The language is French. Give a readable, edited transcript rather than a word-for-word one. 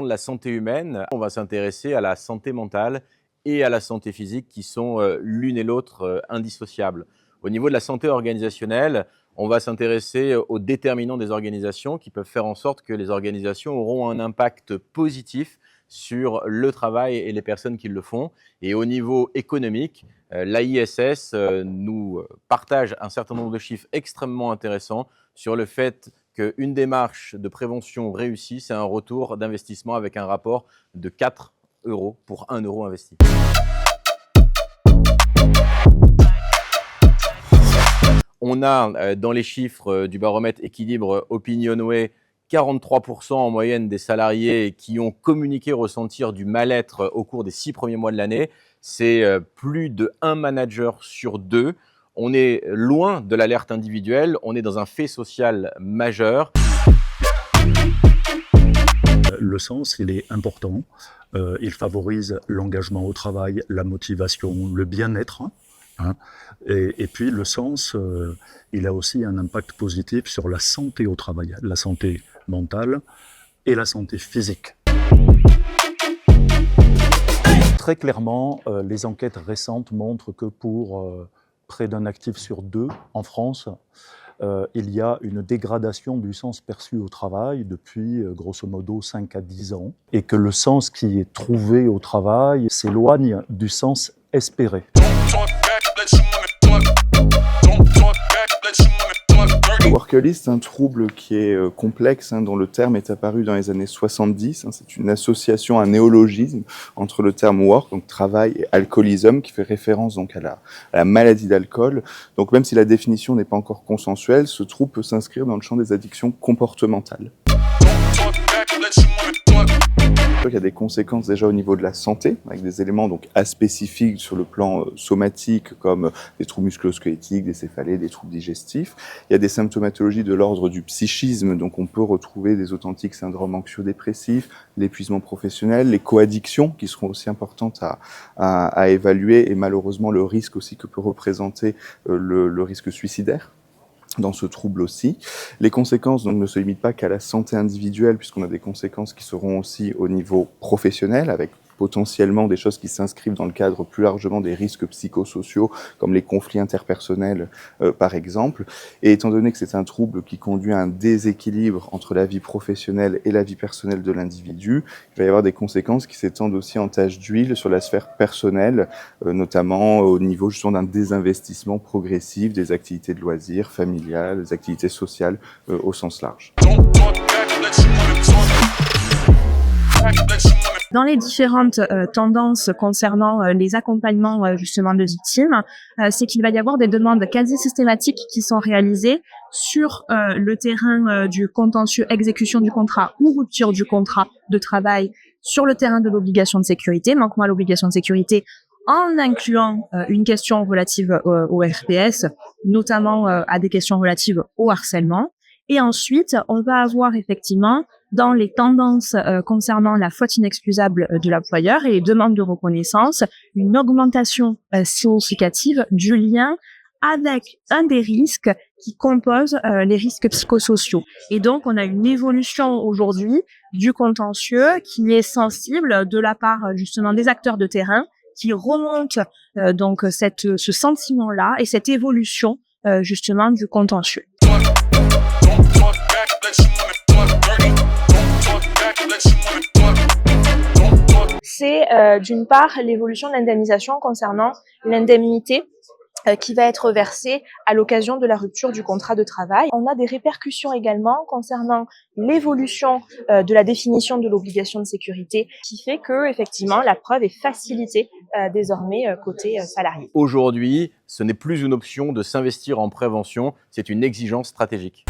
de la santé humaine, on va s'intéresser à la santé mentale et à la santé physique qui sont l'une et l'autre indissociables. Au niveau de la santé organisationnelle, on va s'intéresser aux déterminants des organisations qui peuvent faire en sorte que les organisations auront un impact positif sur le travail et les personnes qui le font. Et au niveau économique, l'AISS nous partage un certain nombre de chiffres extrêmement intéressants sur le fait qu'une démarche de prévention réussie, c'est un retour d'investissement avec un rapport de 4 € pour 1 € investi. On a dans les chiffres du baromètre équilibre Opinionway 43% en moyenne des salariés qui ont communiqué ressentir du mal-être au cours des 6 premiers mois de l'année. C'est plus de 1 manager sur 2. On est loin de l'alerte individuelle, on est dans un fait social majeur. Le sens, il est important. Il favorise l'engagement au travail, la motivation, le bien-être. Et puis le sens, il a aussi un impact positif sur la santé au travail, la santé mentale et la santé physique. Très clairement, les enquêtes récentes montrent que pour près d'un actif sur 2 en France, il y a une dégradation du sens perçu au travail depuis grosso modo 5 à 10 ans et que le sens qui est trouvé au travail s'éloigne du sens espéré. Le workaholic, c'est un trouble qui est complexe, dont le terme est apparu dans les années 70. C'est une association, un néologisme entre le terme work, donc travail, et alcoolisme, qui fait référence donc à la maladie d'alcool. Donc même si la définition n'est pas encore consensuelle, ce trouble peut s'inscrire dans le champ des addictions comportementales. Il y a des conséquences déjà au niveau de la santé, avec des éléments donc aspécifiques sur le plan somatique, comme des troubles musculo-squelettiques, des céphalées, des troubles digestifs. Il y a des symptomatologies de l'ordre du psychisme, donc on peut retrouver des authentiques syndromes anxio-dépressifs, l'épuisement professionnel, les coaddictions, qui seront aussi importantes à évaluer, et malheureusement le risque aussi que peut représenter le risque suicidaire dans ce trouble aussi. Les conséquences donc ne se limitent pas qu'à la santé individuelle, puisqu'on a des conséquences qui seront aussi au niveau professionnel, avec potentiellement des choses qui s'inscrivent dans le cadre plus largement des risques psychosociaux, comme les conflits interpersonnels par exemple. Et étant donné que c'est un trouble qui conduit à un déséquilibre entre la vie professionnelle et la vie personnelle de l'individu, il va y avoir des conséquences qui s'étendent aussi en tache d'huile sur la sphère personnelle, notamment au niveau justement d'un désinvestissement progressif des activités de loisirs, familiales, des activités sociales au sens large. Dans les différentes tendances concernant les accompagnements justement de victimes, c'est qu'il va y avoir des demandes quasi systématiques qui sont réalisées sur le terrain du contentieux exécution du contrat ou rupture du contrat de travail, sur le terrain de l'obligation de sécurité, manquement à l'obligation de sécurité, en incluant une question relative au RPS, notamment à des questions relatives au harcèlement. Et ensuite, on va avoir effectivement, dans les tendances concernant la faute inexcusable de l'employeur et les demandes de reconnaissance, une augmentation significative du lien avec un des risques qui composent les risques psychosociaux. Et donc, on a une évolution aujourd'hui du contentieux qui est sensible de la part justement des acteurs de terrain qui remontent donc ce sentiment-là et cette évolution justement du contentieux. C'est d'une part l'évolution de l'indemnisation concernant l'indemnité qui va être versée à l'occasion de la rupture du contrat de travail. On a des répercussions également concernant l'évolution de la définition de l'obligation de sécurité qui fait que effectivement la preuve est facilitée désormais côté salarié. Aujourd'hui, ce n'est plus une option de s'investir en prévention, c'est une exigence stratégique.